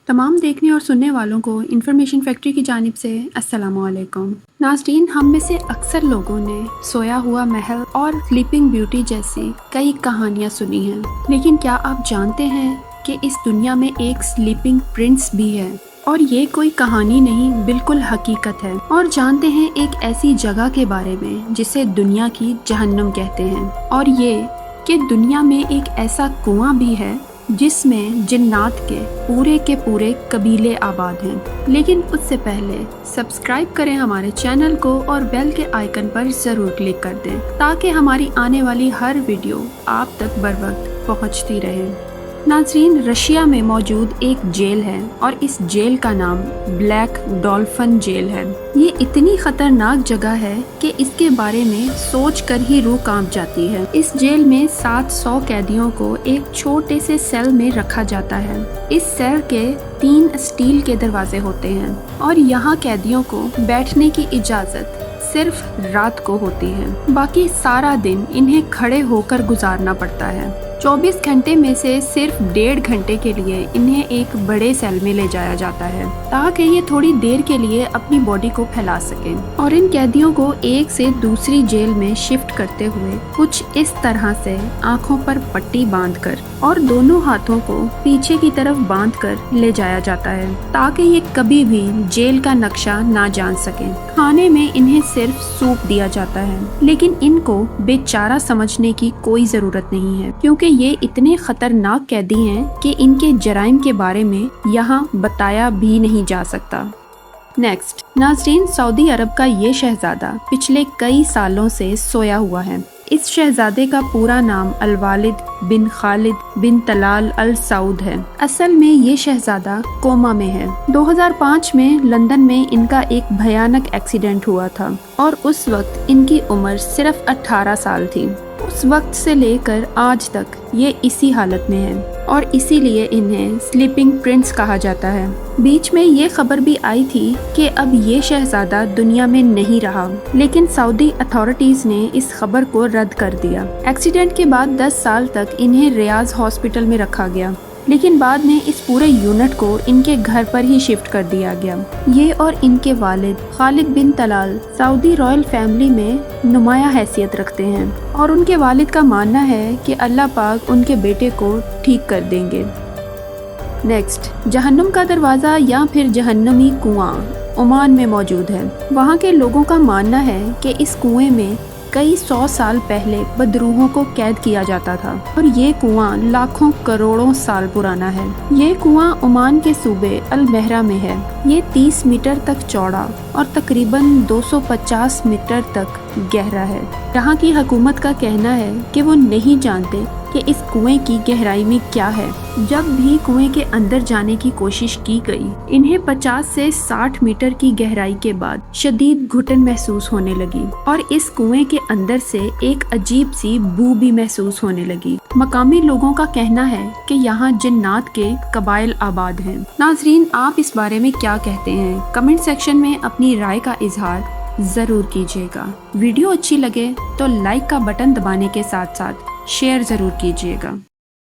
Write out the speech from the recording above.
तमाम देखने और सुनने वालों को इन्फॉर्मेशन फैक्ट्री की जानिब से अस्सलामुअलैकुम। नाज़रीन, हम में से अक्सर लोगों ने सोया हुआ महल और स्लीपिंग ब्यूटी जैसी कई कहानियाँ सुनी हैं, लेकिन क्या आप जानते हैं कि इस दुनिया में एक स्लीपिंग प्रिंस भी है? और ये कोई कहानी नहीं, बिल्कुल हकीकत है। और जानते हैं एक ऐसी जगह के बारे में जिसे दुनिया की जहन्नुम कहते हैं, और ये कि दुनिया में एक ऐसा कुआं भी है जिसमें जिन्नात के पूरे कबीले आबाद हैं। लेकिन उससे पहले सब्सक्राइब करें हमारे चैनल को और बेल के आइकन पर ज़रूर क्लिक कर दें ताकि हमारी आने वाली हर वीडियो आप तक बर वक्त पहुँचती रहे। नाज़रीन, रशिया में मौजूद एक जेल है और इस जेल का नाम ब्लैक डॉल्फिन जेल है। ये इतनी खतरनाक जगह है कि इसके बारे में सोच कर ही रूह कांप जाती है। इस जेल में 700 कैदियों को एक छोटे से सेल में रखा जाता है। इस सेल के 3 स्टील के दरवाजे होते हैं और यहाँ कैदियों को बैठने की इजाज़त सिर्फ रात को होती है। बाकी सारा दिन इन्हें खड़े होकर गुजारना पड़ता है। 24 घंटे में से सिर्फ 1.5 घंटे के लिए इन्हें एक बड़े सेल में ले जाया जाता है ताकि ये थोड़ी देर के लिए अपनी बॉडी को फैला सकें। और इन कैदियों को एक से दूसरी जेल में शिफ्ट करते हुए कुछ इस तरह से आंखों पर पट्टी बांधकर और दोनों हाथों को पीछे की तरफ बांधकर ले जाया जाता है ताकि ये कभी भी जेल का नक्शा ना जान सकें। खाने में इन्हें सिर्फ सूप दिया जाता है, लेकिन इनको बेचारा समझने की कोई जरूरत नहीं है क्योंकि ये इतने खतरनाक कैदी हैं कि इनके जराइम के बारे में यहाँ बताया भी नहीं जा सकता। नेक्स्ट, नाज़रीन, सऊदी अरब का ये शहजादा पिछले कई सालों से सोया हुआ है। इस शहजादे का पूरा नाम अल-वालिद बिन खालिद बिन तलाल अल सऊद है। असल में ये शहजादा कोमा में है। 2005 में लंदन में इनका एक भयानक एक्सीडेंट हुआ था और उस वक्त इनकी उम्र सिर्फ 18 साल थी। उस वक्त से लेकर आज तक ये इसी हालत में है और इसीलिए इन्हें स्लीपिंग प्रिंस कहा जाता है। बीच में ये खबर भी आई थी कि अब ये शहजादा दुनिया में नहीं रहा, लेकिन सऊदी अथॉरिटीज ने इस खबर को रद्द कर दिया। एक्सीडेंट के बाद 10 साल तक इन्हें रियाज हॉस्पिटल में रखा गया, लेकिन बाद में इस पूरे यूनिट को इनके घर पर ही शिफ्ट कर दिया गया। ये और इनके वालिद खालिद बिन तलाल सऊदी रॉयल फैमिली में नुमाया हैसियत रखते हैं और उनके वालिद का मानना है कि अल्लाह पाक उनके बेटे को ठीक कर देंगे। नेक्स्ट, जहन्नुम का दरवाज़ा या फिर जहन्नमी कुआं ओमान में मौजूद है। वहाँ के लोगों का मानना है कि इस कुएं में कई 100 साल पहले बदरूहों को कैद किया जाता था और ये कुआं लाखों करोड़ों साल पुराना है। ये कुआं ओमान के सूबे अल महरा में है। ये 30 मीटर तक चौड़ा और तकरीबन 250 मीटर तक गहरा है। यहाँ की हुकूमत का कहना है कि वो नहीं जानते कि इस कुएं की गहराई में क्या है। जब भी कुएं के अंदर जाने की कोशिश की गई, इन्हें 50 से 60 मीटर की गहराई के बाद शदीद घुटन महसूस होने लगी और इस कुएं के अंदर से एक अजीब सी बू भी महसूस होने लगी। मकामी लोगों का कहना है कि यहाँ जिन्नात के कबाइल आबाद हैं। नाज़रीन, आप इस बारे में क्या कहते हैं? कमेंट सेक्शन में अपनी राय का इजहार जरूर कीजिएगा। वीडियो अच्छी लगे तो लाइक का बटन दबाने के साथ साथ शेयर जरूर कीजिएगा।